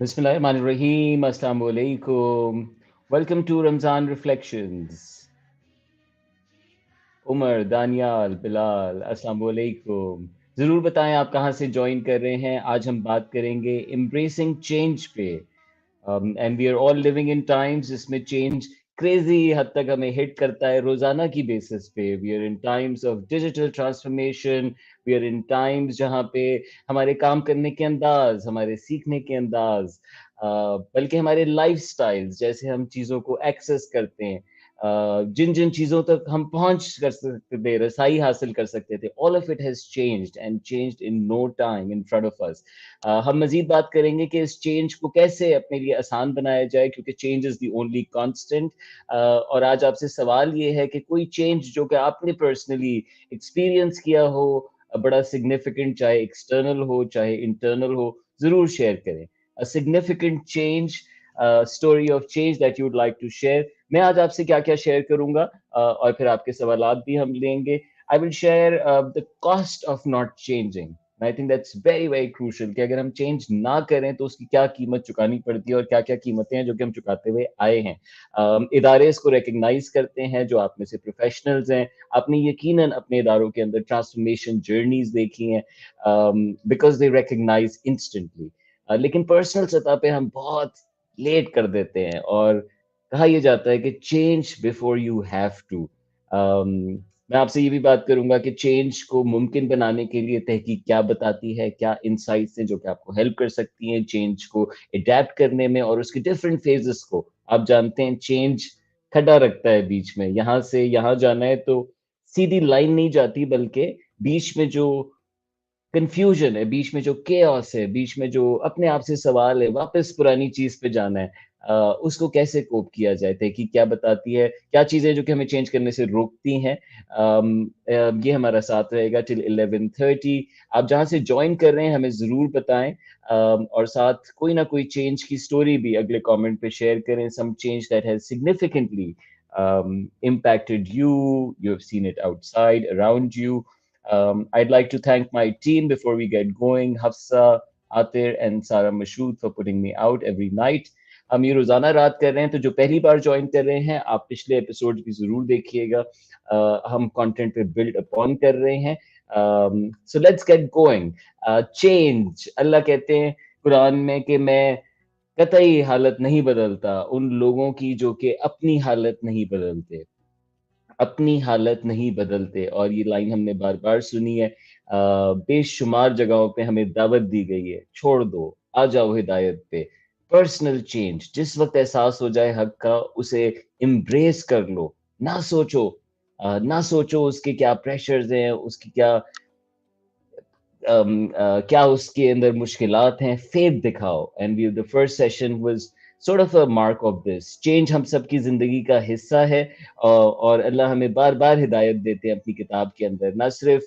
Bismillahirrahmanirrahim. Assalamu alaikum. Welcome to Ramadan Reflections. Umar, Daniyal, Bilal, अस्सलाम वालेकुम। ज़रूर बताएं आप कहाँ से जॉइन कर रहे हैं। आज हम बात करेंगे एम्ब्रेसिंग चेंज पे। And we are all living in times जिसमें चेंज क्रेजी हद तक हमें हिट करता है रोजाना की बेसिस पे। We are in times of digital transformation. We are in times जहाँ पे हमारे काम करने के अंदाज, हमारे सीखने के अंदाज, बल्कि हमारे लाइफस्टाइल्स, जैसे हम चीज़ों को एक्सेस करते हैं, जिन जिन चीज़ों तक हम पहुँच कर सकते थे, रसाई हासिल कर सकते थे, all of it has changed and changed in no time in front of us. हम मज़ीद बात करेंगे कि इस चेंज को कैसे अपने लिए आसान बनाया जाए, क्योंकि change is the only constant. और आज आपसे सवाल ये है कि कोई चेंज जो कि आपने पर्सनली एक्सपीरियंस किया हो, बड़ा सिग्निफिकेंट, चाहे एक्सटर्नल हो चाहे इंटरनल हो, ज़रूर शेयर करें। A significant change, story of change that you would like to share. मैं आज आपसे क्या-क्या शेयर करूँगा, और फिर आपके सवालात भी हम लेंगे। I will share the cost of not changing. I think that's very very crucial कि अगर हम चेंज ना करें तो उसकी क्या कीमत चुकानी पड़ती है और क्या-क्या कीमतें हैं जो कि हम चुकाते हुए आए हैं। इदारे इसको रिकॉग्नाइज करते हैं, जो आप में से प्रोफेशनल्स हैं, आपने यकीनन अपने इदारों के अंदर ट्रांसफॉर्मेशन जर्नीज देखी हैं, बिकॉज दे रिकॉग्नाइज इंस्टेंटली। लेकिन पर्सनल सतह पे हम बहुत लेट कर देते हैं, और कहा यह जाता है कि change before you have to. मैं आपसे ये भी बात करूंगा कि चेंज को मुमकिन बनाने के लिए तहकीक क्या बताती है, क्या इंसाइट्स हैं जो कि आपको हेल्प कर सकती हैं चेंज को अडेप्ट करने में, और उसके डिफरेंट फेजेस को। आप जानते हैं चेंज खड़ा रखता है बीच में, यहाँ से यहाँ जाना है तो सीधी लाइन नहीं जाती, बल्कि बीच में जो कन्फ्यूजन है, बीच में जो केओस है, बीच में जो अपने आप से सवाल है, वापस पुरानी चीज़ पे जाना है, उसको कैसे कोप किया जाए? तहकीक क्या बताती है? क्या चीज़ें जो कि हमें चेंज करने से रोकती हैं? ये हमारा साथ रहेगा टिल 11:30। आप जहाँ से जॉइन कर रहे हैं हमें ज़रूर बताएँ, और साथ कोई ना कोई चेंज की स्टोरी भी अगले कमेंट पे शेयर करें। Some change that has significantly impacted you. You have seen it outside, around you. I'd like to thank my team before we get going, Hafsa, Atir, and Sarah Mashood for putting me out every night. हम ये रोजाना रात कर रहे हैं, तो जो पहली बार ज्वाइन कर रहे हैं, आप पिछले एपिसोड भी जरूर देखिएगा। हम कंटेंट पे बिल्ड अपॉन कर रहे हैं। So let's get going. Change, अल्लाह कहते हैं कुरान में कि मैं कतई हालत नहीं बदलता उन लोगों की जो कि अपनी हालत नहीं बदलते, अपनी हालत नहीं बदलते। और ये लाइन हमने बार-बार सुनी है। बेशुमार जगहों पे हमें दावत दी गई है, छोड़ दो, आ जाओ हिदायत पे। पर्सनल चेंज, जिस वक़्त एहसास हो जाए हक़ का, उसे एम्ब्रेस कर लो। ना सोचो, ना सोचो उसके क्या प्रेशर्स हैं, उसकी क्या क्या उसके अंदर मुश्किलात हैं, फेथ दिखाओ। And we the first session was sort of a mark of this. Change हम सबकी ज़िंदगी का हिस्सा है, और अल्लाह हमें बार-बार हिदायत देते हैं अपनी किताब के अंदर, ना सिर्फ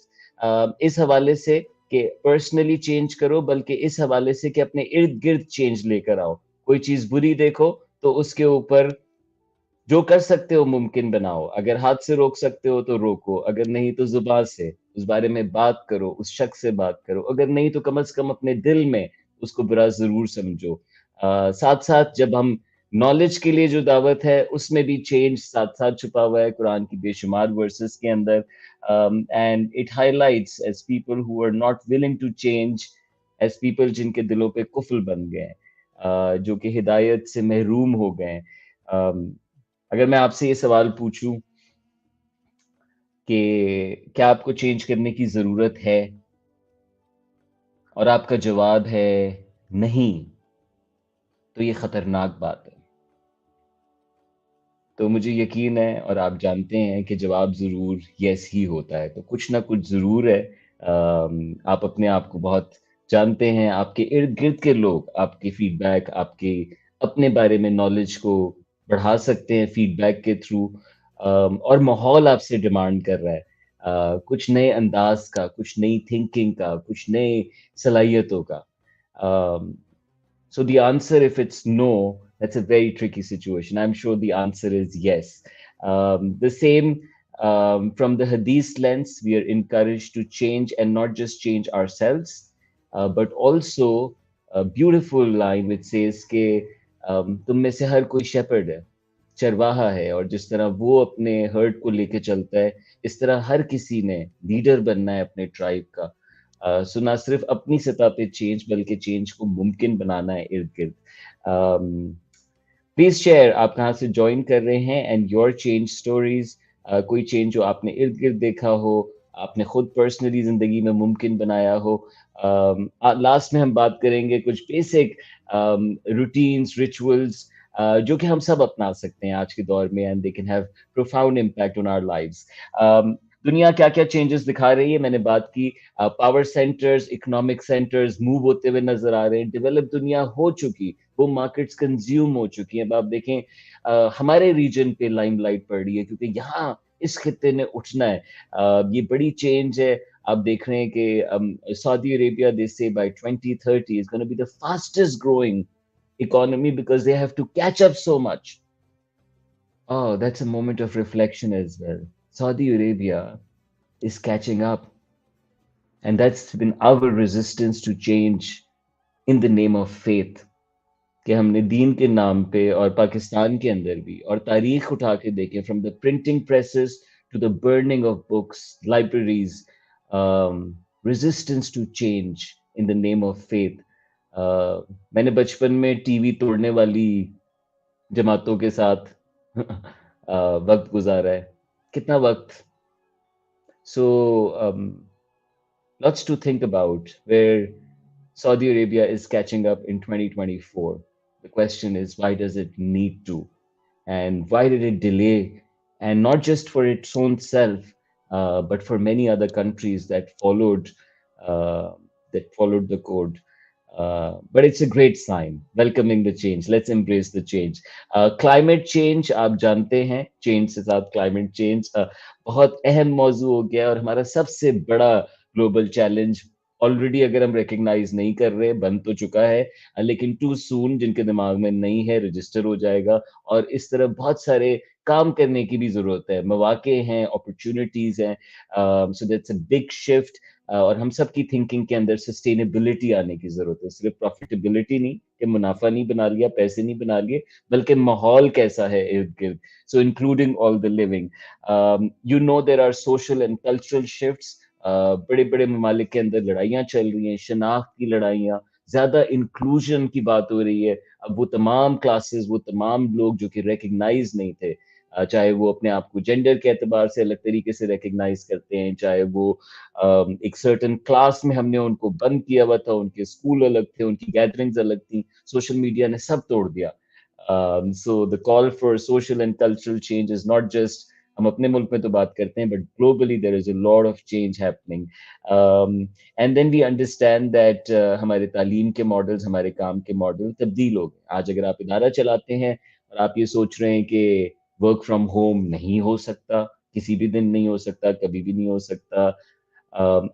इस हवाले से कि पर्सनली चेंज करो, बल्कि इस हवाले से कि अपने इर्द-गिर्द चेंज लेकर आओ। कोई चीज़ बुरी देखो तो उसके ऊपर जो कर सकते हो मुमकिन बनाओ। अगर हाथ से रोक सकते हो तो रोको, अगर नहीं तो ज़ुबान से उस बारे में बात करो, उस शख्स से बात करो, अगर नहीं तो कम से कम अपने दिल में उसको बुरा ज़रूर समझो। साथ-साथ जब हम नॉलेज के लिए जो दावत है, उसमें भी चेंज साथ-साथ छुपा हुआ है कुरान की बेशुमार वर्सेस के अंदर। And it highlights as people who are not willing to change, as people जिनके दिलों पे कुफ़्र बन गए हैं, जो कि हिदायत से महरूम हो गए हैं। अम अगर मैं आपसे ये सवाल पूछूं कि क्या आपको चेंज करने की ज़रूरत है, और आपका जवाब है नहीं, तो ये ख़तरनाक बात है। तो मुझे यकीन है, और आप जानते हैं कि जवाब ज़रूर यस ही होता है, तो कुछ ना कुछ ज़रूर है। आप अपने आप को बहुत जानते हैं, आपके इर्द-गिर्द के लोग आपके फीडबैक, आपके अपने बारे में नॉलेज को बढ़ा सकते हैं फीडबैक के थ्रू। और माहौल आपसे डिमांड कर रहा है कुछ नए अंदाज़ का, कुछ नई थिंकिंग का, कुछ नए सलाहियतों का। Um, so the answer, if it's no, that's a very tricky situation. I'm sure the answer is yes. The same, from the Hadith lens, we are encouraged to change, and not just change ourselves, but also beautiful line which says के तुम में से हर कोई shepherd है, चरवाहा है, और जिस तरह वो अपने हर्ड को लेके चलता है, इस तरह हर किसी ने लीडर बनना है अपने ट्राइब का। सो ना सिर्फ अपनी सतह पे चेंज, बल्कि चेंज को मुमकिन बनाना है इर्द गिर्द। प्लीज शेयर आप कहाँ से ज्वाइन कर रहे हैं एंड योर चेंज स्टोरीज। कोई चेंज जो आपने इर्द गिर्द देखा हो, आपने खुद पर्सनली जिंदगी में मुमकिन बनाया हो। लास्ट में हम बात करेंगे कुछ बेसिक रूटीन्स, रिचुअल्स जो कि हम सब अपना सकते हैं आज के दौर में, and they can have profound impact on our lives. दुनिया क्या क्या चेंजेस दिखा रही है, मैंने बात की। Power centres, economic centres move होते हुए नजर आ रहे हैं, डेवलप दुनिया हो चुकी, वो मार्केट्स कंज्यूम हो चुकी हैं। अब आप देखें हमारे रीजन पे लाइमलाइट पड़ रही है, क्योंकि यहाँ इस खित्ते ने उठना है। ये बड़ी चेंज है। आप देख रहे हैं कि Saudi Arabia, they say by 2030 is gonna be the fastest growing economy because they have to catch up so much. Oh, that's a moment of reflection as well. Saudi Arabia is catching up, and that's been our resistance to change in the name of faith. कि हमने दीन के नाम पे, और पाकिस्तान के अंदर भी, और तारीख उठा के देखें, from the printing presses to the burning of books, libraries, resistance to change in the name of faith. मैंने बचपन में टीवी तोड़ने वाली जमातों के साथ वक्त गुजारा है। कितना वक्त! सो lots to think about where Saudi Arabia is catching up in 2024. The question is, why does it need to? And why did it delay? And not just for its own self, but for many other countries uh, that followed the code. But it's a great sign, welcoming the change. Let's embrace the change. Climate change, आप जानते हैं, change से साथ climate change बहुत अहम मौजू हो गया, और हमारा सबसे बड़ा ग्लोबल चैलेंज ऑलरेडी अगर हम रिकग्नाइज नहीं कर रहे, बन तो चुका है, लेकिन टू सून जिनके दिमाग में नहीं है रजिस्टर हो जाएगा। और इस तरह बहुत सारे काम करने की भी जरूरत है, मौके हैं, अपॉर्चुनिटीज हैं। सो दैट्स अ बिग शिफ्ट। और हम सब की थिंकिंग के अंदर सस्टेनेबिलिटी आने की जरूरत है, सिर्फ प्रॉफिटेबिलिटी नहीं, कि मुनाफा नहीं बना लिया, पैसे नहीं बना लिए, बल्कि माहौल कैसा है इर्द गिर्द। So including all the living. You know there are social and cultural shifts. बड़े बड़े ममालिक के अंदर लड़ाइयाँ चल रही हैं, शनाख्त की लड़ाइयाँ, ज्यादा इंक्लूजन की बात हो रही है। अब वो तमाम क्लासेस, वो तमाम लोग जो कि रिकग्नाइज नहीं थे, चाहे वो अपने आप को जेंडर के एतबार से अलग तरीके से रिकग्नाइज करते हैं, चाहे वो एक सर्टन क्लास में हमने उनको बंद किया हुआ था, उनके स्कूल अलग थे, उनकी गैदरिंग्स अलग थी, सोशल मीडिया ने सब तोड़ दिया। So the call for social and cultural change is not just, हम अपने मुल्क में तो बात करते हैं, but globally there is a lot of change happening. And then we understand that हमारे तालीम के मॉडल्स, हमारे काम के मॉडल तब्दील हो गए। आज अगर आप इदारा चलाते हैं और आप ये सोच रहे हैं कि वर्क फ्रॉम होम नहीं हो सकता, किसी भी दिन नहीं हो सकता, कभी भी नहीं हो सकता,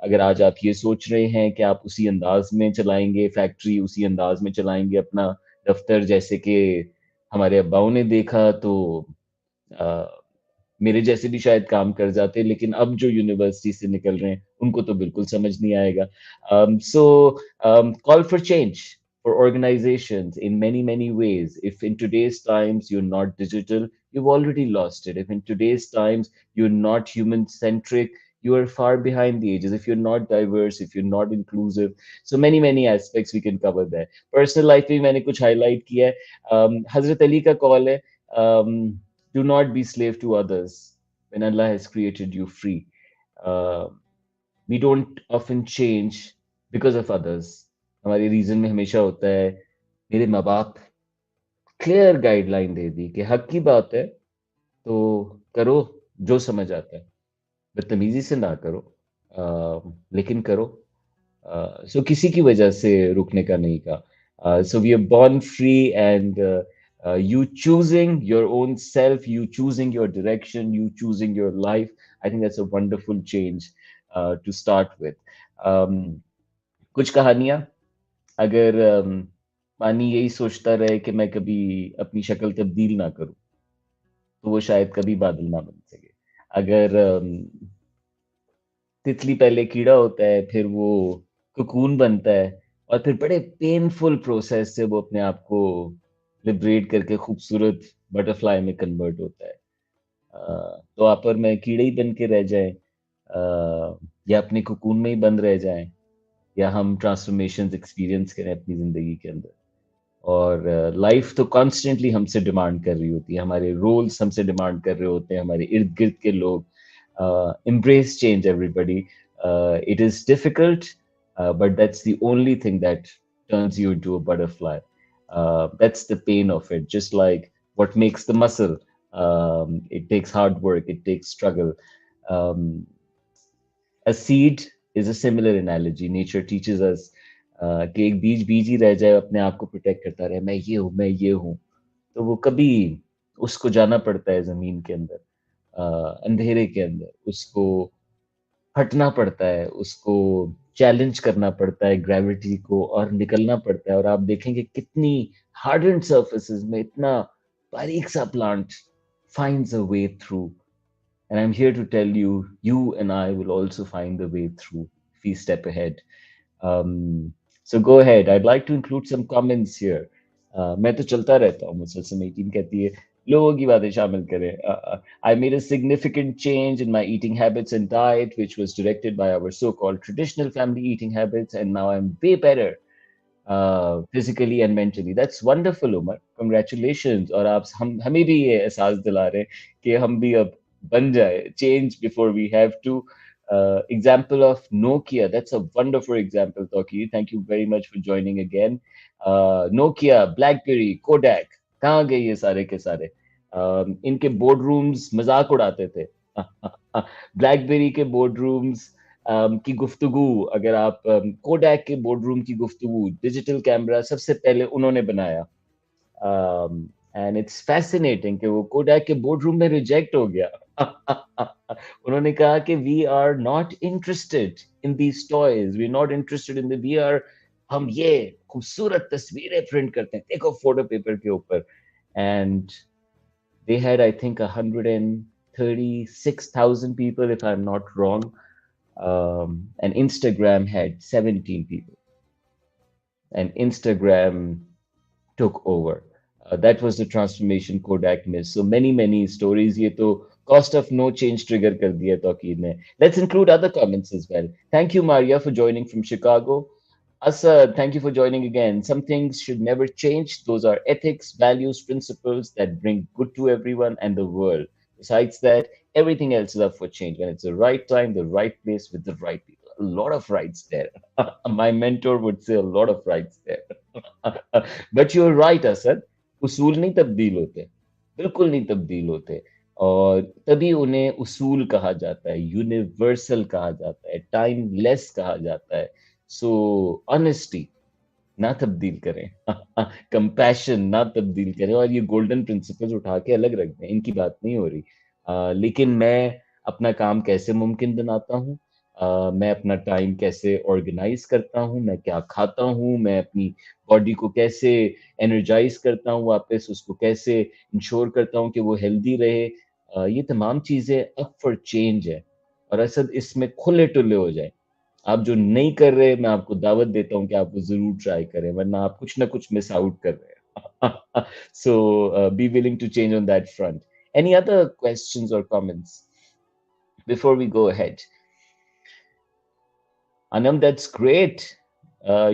अगर आज आप ये सोच रहे हैं कि आप उसी अंदाज में चलाएंगे फैक्ट्री, उसी अंदाज में चलाएंगे अपना दफ्तर, जैसे कि हमारे अब्बाओं ने देखा, तो अ, मेरे जैसे भी शायद काम कर जाते, लेकिन अब जो यूनिवर्सिटी से निकल रहे हैं उनको तो बिल्कुल समझ नहीं आएगा। So call for change for organizations in many many ways. If in today's times you're not digital, you've already lost it. If in today's times you're not human centric, you are far behind the ages. If you're not diverse, if you're not inclusive, so many many aspects we can cover there. Personal life में मैंने कुछ highlight किया है। हजरत अली का call है, um, do not be slave to others when Allah has created you free. Uh, we don't often change because of others. हमारे reason में हमेशा होता है, मेरे माँ बाप क्लियर गाइडलाइन दे दी कि हक की बात है तो करो, जो समझ आता है, बदतमीजी से ना करो, लेकिन करो। सो किसी की वजह से रुकने का नहीं कहा। So we are born free, and you choosing your own self, you choosing your direction, you choosing your life. I think that's a wonderful change to start with. um, कुछ कहानियां, अगर पानी यही सोचता रहे कि मैं कभी अपनी शक्ल तब्दील ना करूं, तो वो शायद कभी बादल ना बन सके। अगर तितली पहले कीड़ा होता है, फिर वो कोकून बनता है, और फिर बड़े पेनफुल प्रोसेस से वो अपने आप को लिबरेट करके खूबसूरत बटरफ्लाई में कन्वर्ट होता है। तो आप और मैं कीड़े ही बन के रह जाएं, या अपने कोकून में ही बंद रह जाएं, या हम ट्रांसफॉर्मेशंस एक्सपीरियंस करें अपनी जिंदगी के अंदर। और लाइफ तो कॉन्स्टेंटली हमसे डिमांड कर रही होती है, हमारे रोल्स हमसे डिमांड कर रहे होते हैं, हमारे इर्द गिर्द के लोग। embrace change, everybody. It is difficult, but that's the only thing that turns you into a butterfly. That's the pain of it, just like what makes the muscle. It takes hard work, it takes struggle. um, a seed is a similar analogy. Nature teaches us कि एक बीज बीज ही रह जाए, अपने आप को protect करता रहे, मैं ये हूँ, मैं ये हूँ। तो वो कभी, उसको जाना पड़ता है जमीन के अंदर, अंधेरे के अंदर, उसको हटना पड़ता है, उसको चैलेंज करना पड़ता है ग्रेविटी को, और निकलना पड़ता है। और आप देखेंगे कितनी हार्डन्ड सर्फेसेस में इतना बारीक सा plant finds a way through. And I'm here to tell you, you and I will also find the way through if we step ahead. Um, so go ahead. I'd like to include some comments here. मैं तो चलता रहता हूँ, मुसलसल में team कहती है लोगों की बातें शामिल करें. I made a significant change in my eating habits and diet, which was directed by our so-called traditional family eating habits, and now I'm way better physically and mentally. That's wonderful, Umar. Congratulations. और आप हमें भी ये एहसास दिला रहे हैं कि हम भी अब बन जाए. Change before we have to. Example of Nokia. That's a wonderful example, Toki. Thank you very much for joining again. Nokia, BlackBerry, Kodak. कहाँ गए ये सारे के सारे? इनके बोर्ड रूम्स मजाक उड़ाते थे. ब्लैकबेरी के बोर्ड रूम्स की गुफ्तगू, अगर आप कोडैक के बोर्ड रूम की गुफ्तगू, डिजिटल कैमरा सबसे पहले उन्होंने बनाया. एंड इट्स फैसिनेटिंग कि वो कोडैक के बोर्ड रूम में रिजेक्ट हो गया. उन्होंने कहा कि we are not interested in these toys, we are not interested in the, we are, हम ये खूबसूरत तस्वीरें प्रिंट करते हैं, देखो फोटो पेपर के ऊपर. And they had, I think, 136,000 people, if I'm not wrong. And Instagram had 17 people, and Instagram took over. That was the transformation Kodak missed. So many stories. ये तो cost of no change trigger कर दिया तौकीर ने. Let's include other comments as well. Thank you, Maria, for joining from Chicago. Asad, thank you for joining again. Some things should never change. Those are ethics, values, principles that bring good to everyone and the world. Besides that, everything else is up for change when it's the right time, the right place, with the right people. A lot of rights there. My mentor would say a lot of rights there. But you're right, Asad. उसूल नहीं तब्दील होते, बिल्कुल नहीं तब्दील होते. और तभी उन्हें उसूल कहा जाता है, यूनिवर्सल कहा जाता है, टाइमलेस कहा जाता है. सो ऑनेस्टी ना तब्दील करें, कंपैशन ना तब्दील करें, और ये गोल्डन प्रिंसिपल्स उठा के अलग रख दें, इनकी बात नहीं हो रही. लेकिन मैं अपना काम कैसे मुमकिन बनाता हूँ, मैं अपना टाइम कैसे ऑर्गेनाइज करता हूँ, मैं क्या खाता हूँ, मैं अपनी बॉडी को कैसे एनर्जाइज करता हूँ, वापस उसको कैसे इंश्योर करता हूँ कि वो हेल्दी रहे. ये तमाम चीजें अप फॉर चेंज है. और असल इसमें खुले टुल्ले हो जाए. आप जो नहीं कर रहे, मैं आपको दावत देता हूँ कि आप वो जरूर ट्राई करें, वरना आप कुछ ना कुछ मिस आउट कर रहे हैं. So be willing to change on that front. Any other questions or comments before we go ahead? Anam, that's great.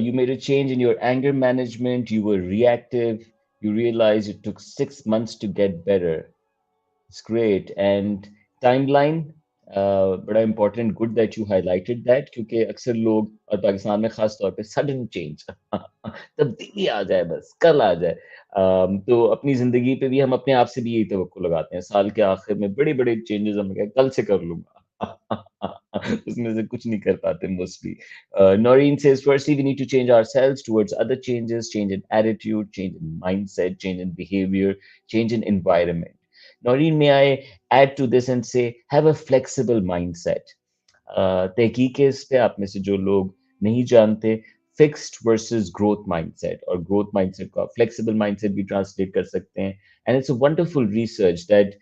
You made a change in your anger management. You were reactive. You realized it took 6 months to get better. It's great. And timeline, बड़ा important, good that you highlighted that, क्योंकि अक्सर लोग, और पाकिस्तान में खास तौर पे, sudden change, तब्दीली आ जाए, बस कल आ जाए. तो अपनी जिंदगी पे भी हम अपने आप से भी यही तवक्को लगाते हैं, साल के आखिर में बड़े बड़े चेंजेस हम कहें कल से कर लूंगा. उसमें से कुछ नहीं कर पाते mostly. Noreen says, firstly, we need to change ourselves towards other changes, change in attitude, change in mindset, change in behavior, change in environment. Noreen, may I add to this and say, have a flexible mindset. तहकीक है इस पे, आप में से जो लोग नहीं जानते, फिक्स्ड वर्सेस ग्रोथ माइंडसेट, और ग्रोथ माइंडसेट को आप फ्लेक्सिबल माइंडसेट भी ट्रांसलेट कर सकते हैं. And it's a wonderful research that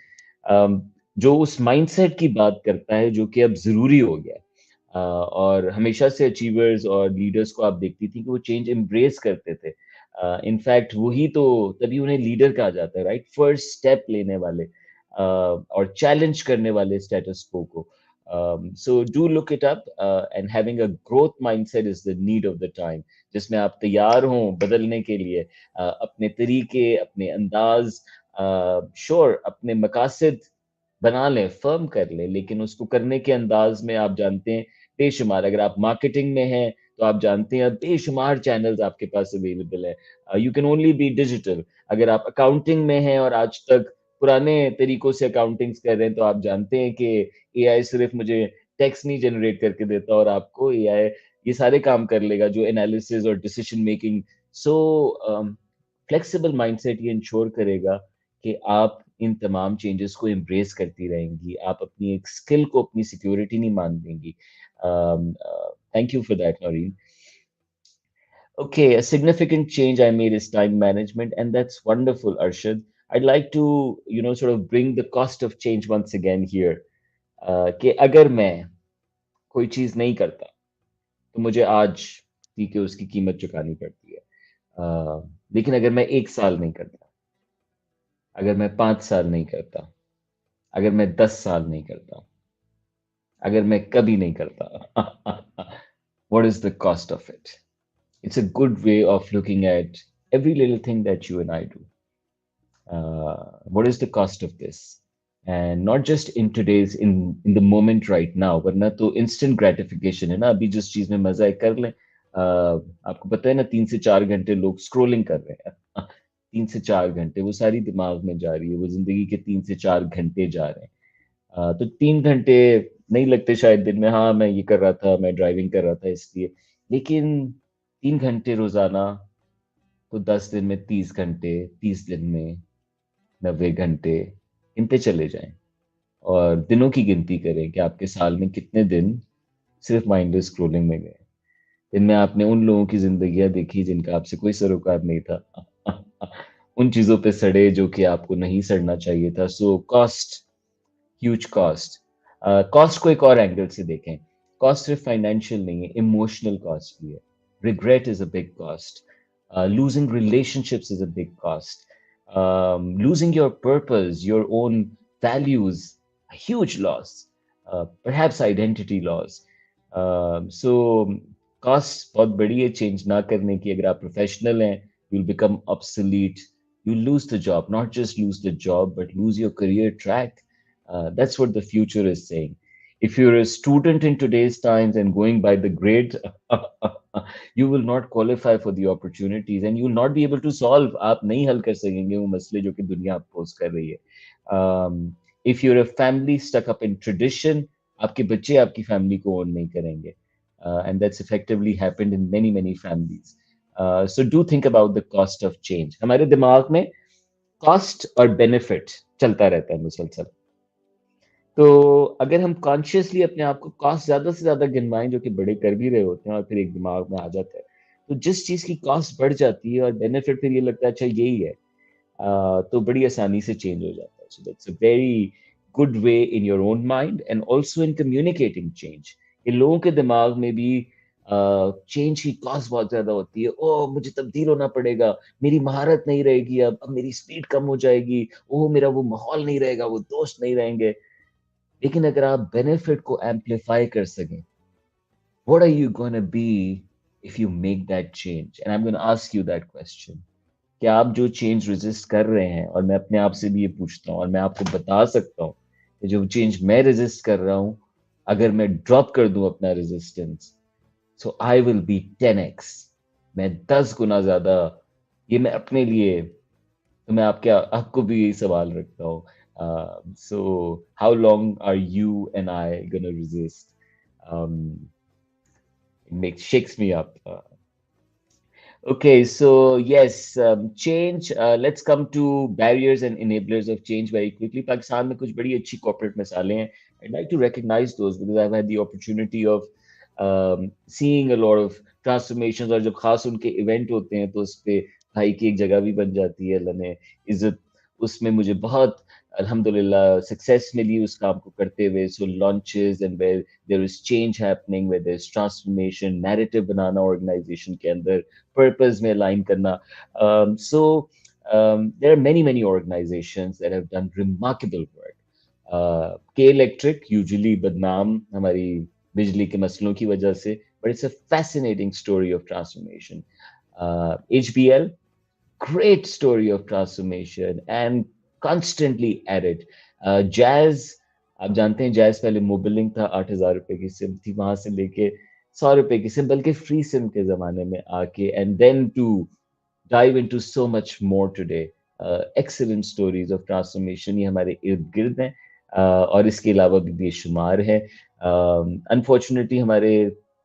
जो उस माइंडसेट की बात करता है जो कि अब जरूरी हो गया. और हमेशा से अचीवर्स और लीडर्स को आप देखती थी कि वो चेंज एम्ब्रेस करते थे। इनफैक्ट वही तो, तभी उन्हें लीडर कहा जाता है, राइट? फर्स्ट स्टेप लेने वाले और चैलेंज करने वाले स्टेटस को। So do look it up, and having a growth mindset is the need of the time, जिसमें आप तैयार हों बदलने के लिए, अपने तरीके, अपने अंदाज, श्योर अपने मकासद बना लें, फर्म कर लें, लेकिन उसको करने के अंदाज में आप जानते हैं बेशुमार, अगर आप मार्केटिंग में हैं तो आप जानते हैं बेशुमार चैनल्स आपके पास अवेलेबल है। You can only be digital. अगर आप अकाउंटिंग में हैं और आज तक पुराने तरीकों से अकाउंटिंग्स कर रहे हैं, तो आप जानते हैं कि एआई सिर्फ मुझे टेक्स्ट नहीं जनरेट करके देता, और आपको एआई ये सारे काम कर लेगा जो एनालिसिस और डिसीजन मेकिंग। सो फ्लेक्सिबल माइंडसेट ये इंश्योर करेगा कि आप इन तमाम चेंजेस को एम्ब्रेस करती रहेंगी, आप अपनी एक स्किल को अपनी सिक्योरिटी नहीं मान देंगी। Thank you for that, Naureen. Okay, a significant change I made is time management, and that's wonderful, Arshad. I'd like to, sort of bring the cost of change once again here. कि अगर मैं कोई चीज नहीं करता तो मुझे आज सी के उसकी कीमत चुकानी पड़ती है। लेकिन अगर मैं 1 साल नहीं करता, अगर मैं 5 साल नहीं करता, अगर मैं 10 साल नहीं करता, अगर मैं कभी नहीं करता, what is the cost of it? It's a good way of looking at every little thing that you and I do. What is the cost of this? And not just in today's, in the moment right now, वरना तो instant gratification है ना, अभी जिस चीज में मजा है कर लें। आपको पता है ना, 3 से 4 घंटे लोग स्क्रोलिंग कर रहे हैं। 3 से 4 घंटे वो सारी दिमाग में जा रही है, वो जिंदगी के 3 से 4 घंटे जा रहे हैं। तो 3 घंटे नहीं लगते शायद दिन में, हाँ मैं ये कर रहा था, मैं ड्राइविंग कर रहा था इसलिए, लेकिन 3 घंटे रोजाना, तो 10 दिन में 30 घंटे, 30 दिन में 90 घंटे, गिनते चले जाएं और दिनों की गिनती करें कि आपके साल में कितने दिन सिर्फ माइंडलेस स्क्रोलिंग में गए। इनमें आपने उन लोगों की जिंदगियां देखी जिनका आपसे कोई सरोकार नहीं था। उन चीजों पे सड़े जो कि आपको नहीं सड़ना चाहिए था। So cost, huge cost. Cost को एक और एंगल से देखें, कॉस्ट सिर्फ फाइनेंशियल नहीं है, इमोशनल कॉस्ट भी है। Regret is a big cost, losing relationships is a big cost, losing your purpose, your own values, a huge loss, perhaps identity loss. So cost बहुत बड़ी है चेंज ना करने की। अगर आप प्रोफेशनल हैं, you'll become obsolete, you lose the job, not just lose the job but lose your career track. That's what the future is saying. If you're a student in today's times and going by the grade, you will not qualify for the opportunities and you will not be able to solve. आप नहीं हल कर सकेंगे वो मसले जो कि दुनिया आप पोस्ट कर रही है। If you're a family stuck up in tradition, आपके बच्चे आपकी फैमिली को ओन नहीं करेंगे। And that's effectively happened in many many families. So do think about the cost of change. हमारे दिमाग में कॉस्ट और बेनिफिट चलता रहता है मुसलसल। तो अगर हम कॉन्शियसली अपने आप को कॉस्ट ज्यादा से ज्यादा गिनवाएं, जो कि बड़े कर भी रहे होते हैं, और फिर एक दिमाग में आ जाता है, तो जिस चीज की कॉस्ट बढ़ जाती है और बेनिफिट फिर ये लगता है अच्छा यही है, तो बड़ी आसानी से चेंज हो जाता है। So that's a very good way in your own mind and also in communicating change. इन लोगों के दिमाग में भी चेंज की कॉस्ट बहुत ज्यादा होती है। ओह मुझे तब्दील होना पड़ेगा, मेरी महारत नहीं रहेगी, अब मेरी स्पीड कम हो जाएगी, ओह मेरा वो माहौल नहीं रहेगा, वो दोस्त नहीं रहेंगे। लेकिन अगर आप बेनिफिट को एम्पलीफाई कर सकें, what are you going to be if you make that change? And I'm going to ask you that question. कि आप जो चेंज रेजिस्ट कर रहे हैं, और मैं अपने आप से भी ये पूछता हूँ और मैं आपको बता सकता हूँ कि जो चेंज मैं रेजिस्ट कर रहा हूँ, अगर मैं ड्रॉप कर दूं अपना resistance, so I will be 10x, मैं 10 गुना ज्यादा। ये मैं अपने लिए, तो मैं आपके आपको भी यही सवाल रखता हूँ। So how long are you and I gonna resist? It makes shakes me up. Okay, so yes, change. Let's come to barriers and enablers of change very quickly. Pakistan में कुछ बड़ी अच्छी corporate मिसालें हैं. I'd like to recognize those because I've had the opportunity of seeing a lot of transformations. और जब खास उनके event होते हैं तो उस पे भाई की एक जगह भी बन जाती है, अल्लाह ने इज्जत उसमें मुझे बहुत अल्हम्दुलिल्लाह सक्सेस मिली उस काम को करते हुए। So launches and where there is change happening, where there is transformation, narrative बनाना ऑर्गेनाइजेशन के अंदर, पर्पस में अलाइन करना। So there are many organizations that have done remarkable work. के इलेक्ट्रिक यूजुअली बदनाम हमारी बिजली के मसलों की वजह से, but it's a fascinating story of transformation. HBL, great story of transformation and constantly at it. Jazz, आप जानते हैं जैज पहले मोबिलिंग था, 8,000 रुपए की सिम थी, वहां से लेके 100 रुपए की सिम, बल्कि फ्री सिम के जमाने में आके, and then to dive into so much more today. Excellent stories of transformation ये हमारे इर्द गिर्द हैं, और इसके अलावा भी बेशुमार है। अनफॉर्चुनेटली हमारे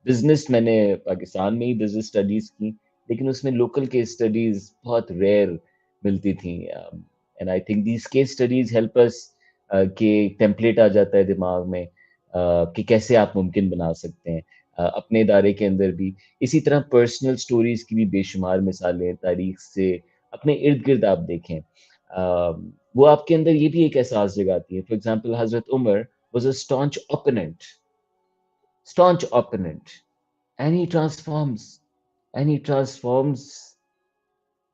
बिजनेस, मैंने पाकिस्तान में ही बिजनेस स्टडीज की, लेकिन उसमें लोकल केस स्टडीज बहुत रेयर मिलती थी। And I think these case studies help us कि टेम्पलेट आ जाता है दिमाग में, कि कैसे आप मुमकिन बना सकते हैं अपने इदारे के अंदर भी। इसी तरह पर्सनल स्टोरीज की भी बेशुमार मिसालें तारीख से अपने इर्द गिर्द आप देखें। वो आपके अंदर ये भी एक एहसास जगाती है। For example, Hazrat Umar was a staunch opponent, and he transforms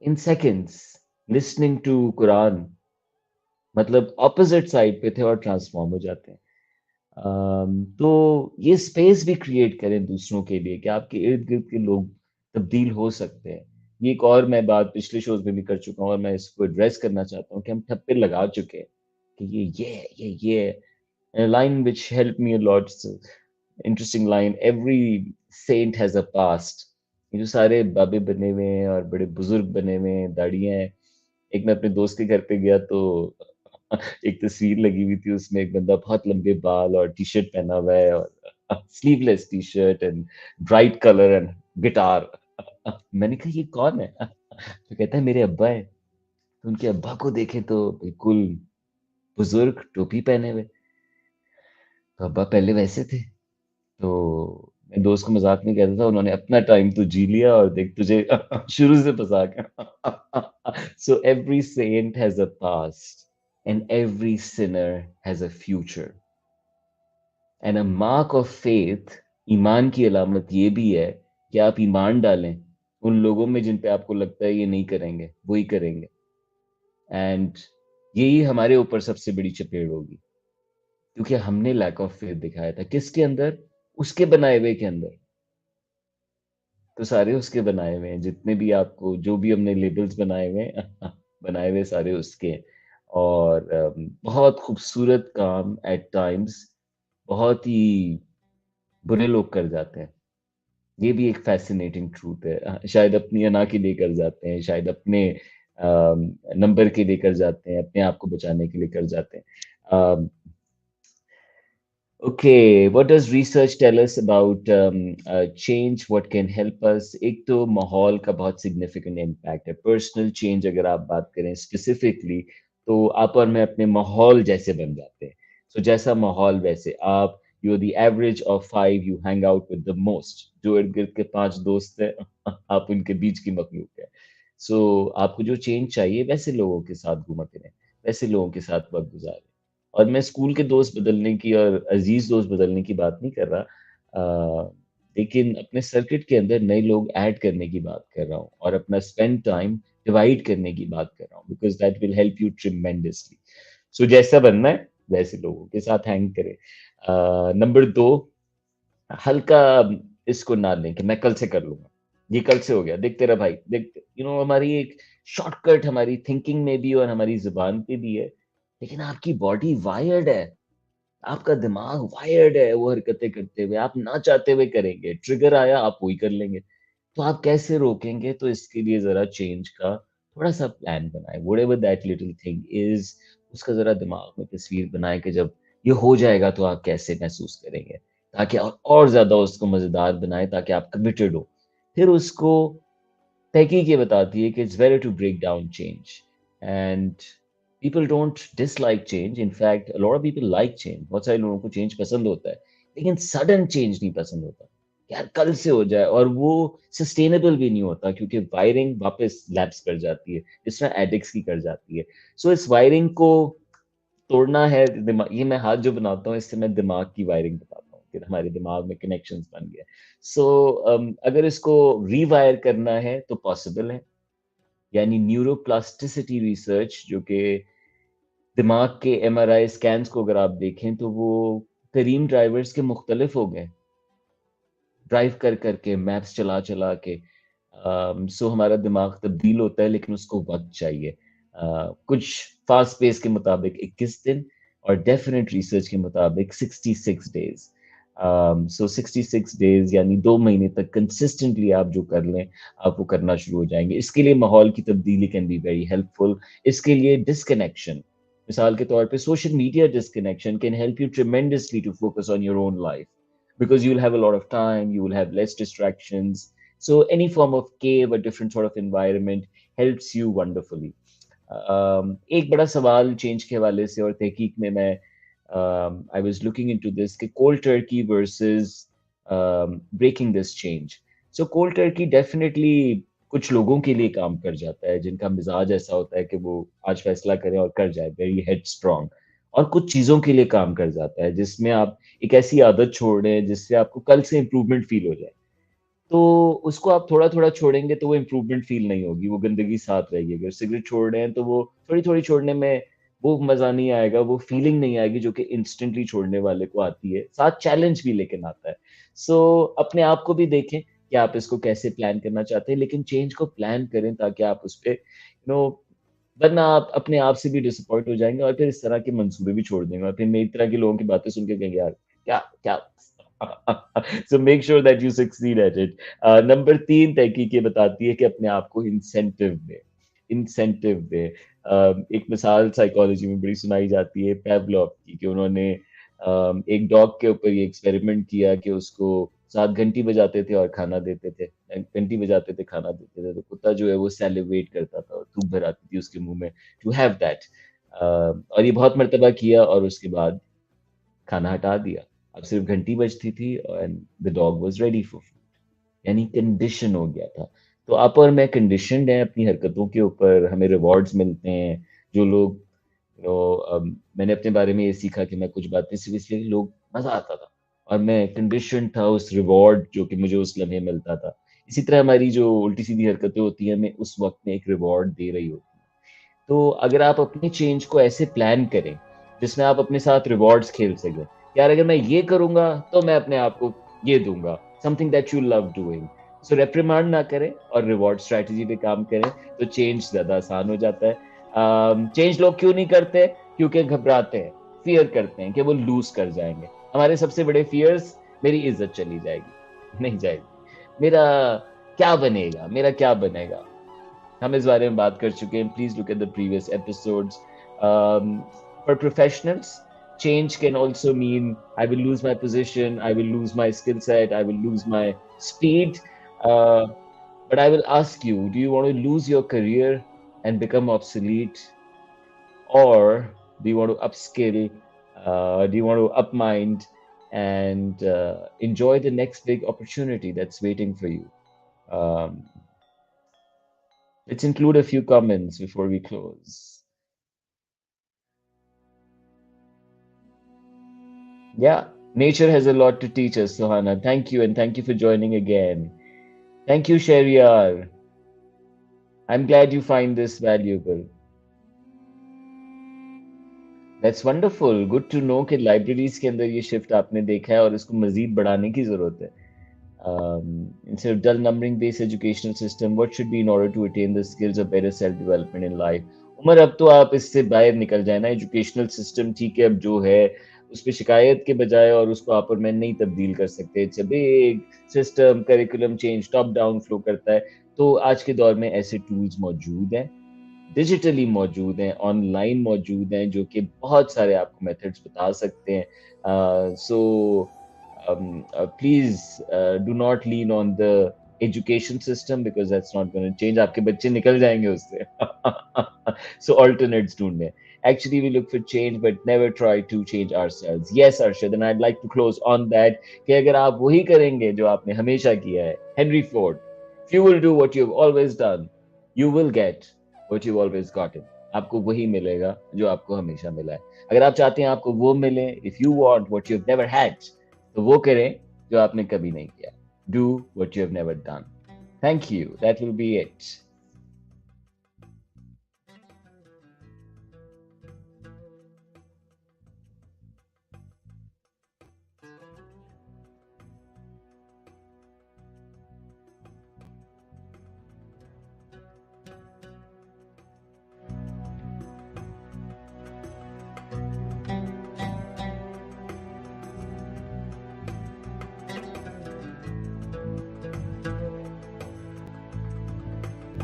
in seconds, listening to Quran. मतलब ऑपोजिट साइड पे थे और ट्रांसफॉर्म हो जाते हैं। तो ये स्पेस भी क्रिएट करें दूसरों के लिए कि आपके इर्द गिर्द के लोग तब्दील हो सकते हैं। ये एक और मैं बात पिछले शोज में भी कर चुका हूँ, और मैं इसको एड्रेस करना चाहता हूँ कि हम ठप्पे लगा चुके हैं कि ये line which helped me a lot. Interesting line. Every saint has a past. ये जो सारे बाबे बने हुए हैं और बड़े बुजुर्ग बने हुए हैं, दाढ़ियां हैं। एक मैं अपने दोस्त के घर पे गया तो एक तस्वीर लगी हुई थी, उसमें एक बंदा बहुत लंबे बाल और टी शर्ट पहना हुआ है, और sleeveless T shirt and bright colour and guitar. मैंने कहा ये कौन है? तो कहता है मेरे अब्बा है। तो उनके अब्बा को देखे तो बिल्कुल बुजुर्ग, टोपी पहने हुए। तो अब्बा पहले वैसे थे। तो मैं दोस्त को मजाक में कहता था उन्होंने अपना टाइम तो जी लिया, और देख तुझे शुरू से फंसा के। So every saint has a past and every sinner has a future, and a mark of faith, ईमान की अलामत ये भी है कि आप ईमान डालें उन लोगों में जिन पे आपको लगता है ये नहीं करेंगे, वही करेंगे। एंड यही हमारे ऊपर सबसे बड़ी चपेट होगी, क्योंकि हमने लैक ऑफ फेथ दिखाया था किसके अंदर? उसके बनाए हुए के अंदर। तो सारे उसके बनाए हुए हैं, जितने भी आपको जो भी हमने लेबल्स बनाए हुए हैं, बनाए हुए सारे उसके हैं। और बहुत खूबसूरत काम एट टाइम्स बहुत ही बुरे लोग कर जाते हैं। ये भी एक फैसिनेटिंग ट्रूथ है। शायद अपनी अना के लिए कर जाते हैं, शायद अपने नंबर के लिए कर जाते हैं, अपने आप को बचाने के लिए कर जाते हैं। Okay, what does research tell us about change? What can help us? एक तो माहौल का बहुत significant impact है। Personal change अगर आप बात करें specifically, तो आप और मैं अपने माहौल जैसे बन जाते हैं। So जैसा माहौल वैसे आप, you're the average of five you hang out with the most. जो इर्द गिर्द के पांच दोस्त हैं, आप उनके बीच की मखलूक है। So आपको जो change चाहिए वैसे लोगों के साथ घूमा फिरें, वैसे लोगों के साथ वक्त गुजारें। और मैं स्कूल के दोस्त बदलने की और अजीज दोस्त बदलने की बात नहीं कर रहा, लेकिन अपने सर्किट के अंदर नए लोग ऐड करने की बात कर रहा हूँ, और अपना स्पेंड टाइम डिवाइड करने की बात कर रहा हूँ, because that will help you tremendously. So जैसा बनना है वैसे लोगों के साथ हैंग करें। नंबर दो, हल्का इसको ना लें कि मैं कल से कर लूंगा, ये कल से हो गया, देख तेरा भाई, देख हमारी एक शॉर्टकट हमारी थिंकिंग में भी और हमारी जुबान पे भी है, लेकिन आपकी बॉडी वायर्ड है, आपका दिमाग वायर्ड है वो हरकतें करते हुए, आप ना चाहते हुए करेंगे, ट्रिगर आया आप वही कर लेंगे। तो आप कैसे रोकेंगे? तो इसके लिए जरा चेंज का थोड़ा सा प्लान बनाए, whatever that little thing is, उसका जरा दिमाग में तस्वीर बनाए कि जब ये हो जाएगा तो आप कैसे महसूस करेंगे, ताकि और ज्यादा उसको मजेदार बनाए, ताकि आप कमिटेड हो। फिर उसको तहकीक ये बताती है कि it's better to break down change, and people don't dislike change, in fact a lot of people like change. बहुत सारे लोगों को चेंज पसंद होता है, लेकिन सडन चेंज नहीं पसंद होता। यार कल से हो जाए, और वो सस्टेनेबल भी नहीं होता क्योंकि वायरिंग वापस लैप्स कर जाती है, जिस तरह एडिक्स की कर जाती है। सो इस वायरिंग को तोड़ना है। दिमाग, ये मैं हाथ जो बनाता हूँ इससे मैं दिमाग की वायरिंग बताता हूँ कि हमारे दिमाग में कनेक्शंस बन गए। सो अगर इसको रीवायर करना है तो पॉसिबल है। यानी न्यूरोप्लास्टिसिटी रिसर्च, जो कि दिमाग के एमआरआई स्कैन्स को अगर आप देखें तो वो करीम ड्राइवर्स के मुख्तलिफ हो गए, ड्राइव कर करके, मैप्स चला चला के। सो हमारा दिमाग तब्दील होता है लेकिन उसको वक्त चाहिए। कुछ फास्ट पेस के मुताबिक 21 दिन, और डेफिनेट रिसर्च के मुताबिक 66 डेज। सो 66 डेज यानी 2 महीने तक कंसिस्टेंटली आप जो कर लें, आप वो करना शुरू हो जाएंगे। इसके लिए माहौल की तब्दीली कैन बी वेरी हेल्पफुल। इसके लिए डिस्कनेक्शन, मिसाल के तौर पे social media disconnection can help you tremendously to focus on your own life, because you'll have a lot of time, you will have less distractions. So any form of cave, a different sort of environment helps you wonderfully. एक बड़ा सवाल change के हवाले से और तहकीक में मैं I was looking into this कि cold turkey versus breaking this change. So cold turkey definitely कुछ लोगों के लिए काम कर जाता है जिनका मिजाज ऐसा होता है कि वो आज फैसला करें और कर जाए, वेरी हेड स्ट्रांग। और कुछ चीजों के लिए काम कर जाता है जिसमें आप एक ऐसी आदत छोड़ रहे हैं जिससे आपको कल से इंप्रूवमेंट फील हो जाए। तो उसको आप थोड़ा थोड़ा छोड़ेंगे तो वो इम्प्रूवमेंट फील नहीं होगी, वो गंदगी साथ रहेगी। अगर सिगरेट छोड़ रहे हैं तो वो थोड़ी थोड़ी छोड़ने में वो मजा नहीं आएगा, वो फीलिंग नहीं आएगी जो कि इंस्टेंटली छोड़ने वाले को आती है। साथ चैलेंज भी लेकिन आता है। सो अपने आप को भी देखें कि आप इसको कैसे प्लान करना चाहते हैं, लेकिन चेंज को प्लान करें ताकि आप उस पर नो, वरना आप अपने आप से भी डिसअपॉइंट हो जाएंगे और फिर इस तरह के मंसूबे भी छोड़ देंगे और फिर मेरी तरह के लोगों की बातें सुन के कहेंगे यार क्या क्या। So make sure that you succeed at it. Number 3 तहकीकें बताती है कि अपने आप को इंसेंटिव दे, इंसेंटिव दे। एक मिसाल साइकोलॉजी में बड़ी सुनाई जाती है पेवलॉव की, कि उन्होंने एक डॉग के ऊपर ये एक्सपेरिमेंट किया कि उसको 7 घंटी बजाते थे और खाना देते थे, घंटी बजाते थे खाना देते थे, तो कुत्ता जो है वो सेलिब्रेट करता था और थूक भर आती थी उसके मुंह में टू हैव दैट। और ये बहुत मर्तबा किया और उसके बाद खाना हटा दिया। अब सिर्फ घंटी बजती थी and the dog was ready for food. यानी कंडीशन हो गया था। तो आप और मैं कंडीशनड हैं अपनी हरकतों के ऊपर, हमें रिवॉर्ड्स मिलते हैं। जो लोग मैंने अपने बारे में ये सीखा कि मैं कुछ बातें सिर्फ इसलिए लोग मजा आता था और मैं कंडीशन था उस रिवॉर्ड जो कि मुझे उस लम्हे मिलता था। इसी तरह हमारी जो उल्टी सीधी हरकतें होती हैं हमें उस वक्त में एक रिवॉर्ड दे रही होती है। तो अगर आप अपनी चेंज को ऐसे प्लान करें जिसमें आप अपने साथ रिवॉर्ड्स खेल सकें, यार अगर मैं ये करूंगा तो मैं अपने आप को ये दूंगा, something that you love doing. So reprimand ना करें और रिवॉर्ड स्ट्रेटजी पे काम करें, तो चेंज ज्यादा आसान हो जाता है। चेंज लोग क्यों नहीं करते? क्योंकि घबराते हैं, फियर करते हैं कि वो लूज कर जाएंगे। हमारे सबसे बड़े फियर्स, मेरी इज्जत चली जाएगी, नहीं जाएगी, मेरा क्या बनेगा, मेरा क्या बनेगा। हम इस बारे में बात कर चुके हैं, please look at the previous episodes. For professionals, change can also mean I will lose my position, I will lose my skill set, I will lose my speed. uh, but I will ask you, do you want to lose your career and become obsolete, or do you want to upskill, do you want to upmind and enjoy the next big opportunity that's waiting for you? um, let's include a few comments before we close. Yeah, nature has a lot to teach us, Sohana. Thank you, and thank you for joining again. Thank you, Sheriar. I'm glad you find this valuable. That's wonderful. Good to know कि libraries के अंदर ये shift आपने देखा है और इसको मजीद बढ़ाने की जरूरत है. Instead of dull numbering based educational system, what should be in order to attain the skills of better self development in life? Umar अब तो आप इससे बाहर निकल जाए ना। एजुकेशनल सिस्टम ठीक है अब जो है उस पर शिकायत के बजाय, और उसको आप और मैं नहीं तब्दील कर सकते। It's a big system, curriculum change top down flow करता है। तो आज के दौर में ऐसे टूल्स मौजूद हैं, डिजिटली मौजूद हैं, ऑनलाइन मौजूद हैं, जो कि बहुत सारे आपको मेथड्स बता सकते हैं। सो please do not lean on the education system because that's not going to change. आपके बच्चे निकल जाएंगे उससे। So alternates ढूंढें। Actually, we look for change, but never try to change ourselves. Yes, Arshad, and I'd like to close on that कि अगर आप वही करेंगे जो आपने हमेशा किया है, Henry Ford, if you will do what you've always done, you will get what you've always gotten. आपको वही मिलेगा जो आपको हमेशा मिला है. अगर आप चाहते हैं आपको वो मिले, if you want what you've never had, तो वो करें जो आपने कभी नहीं किया. Do what you have never done. Thank you. That will be it.